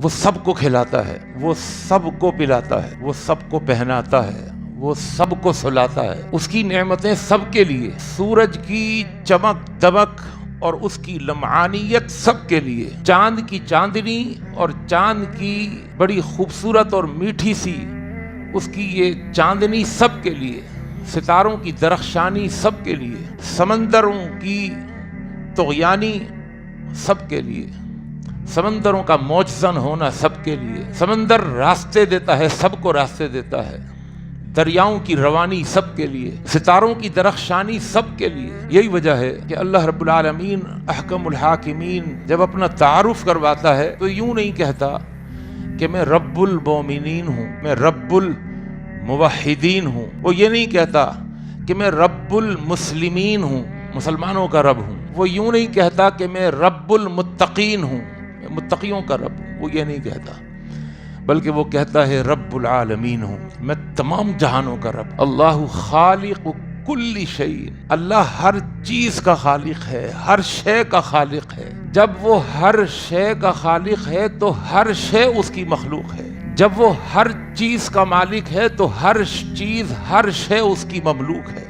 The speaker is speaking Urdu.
وہ سب کو کھلاتا ہے، وہ سب کو پلاتا ہے، وہ سب کو پہناتا ہے، وہ سب کو سلاتا ہے۔ اس کی نعمتیں سب کے لیے، سورج کی چمک دمک اور اس کی لمعانیت سب کے لیے، چاند کی چاندنی اور چاند کی بڑی خوبصورت اور میٹھی سی اس کی یہ چاندنی سب کے لیے، ستاروں کی درخشانی سب کے لیے، سمندروں کی طغیانی سب کے لیے، سمندروں کا موجزن ہونا سب کے لیے، سمندر راستے دیتا ہے، سب کو راستے دیتا ہے، دریاؤں کی روانی سب کے لیے، ستاروں کی درخشانی سب کے لیے۔ یہی وجہ ہے کہ اللہ رب العالمین احکم الحاکمین جب اپنا تعارف کرواتا ہے تو یوں نہیں کہتا کہ میں رب المومنین ہوں، میں رب الموحدین ہوں، وہ یہ نہیں کہتا کہ میں رب المسلمین ہوں، مسلمانوں کا رب ہوں، وہ یوں نہیں کہتا کہ میں رب المتقین ہوں، میں متقیوں کا رب ہوں، وہ یہ نہیں کہتا، بلکہ وہ کہتا ہے رب العالمین ہوں، میں تمام جہانوں کا رب۔ اللہ خالق کل شیء، اللہ ہر چیز کا خالق ہے، ہر شے کا خالق ہے۔ جب وہ ہر شے کا خالق ہے تو ہر شے اس کی مخلوق ہے، جب وہ ہر چیز کا مالک ہے تو ہر چیز ہر شے اس کی مملوک ہے۔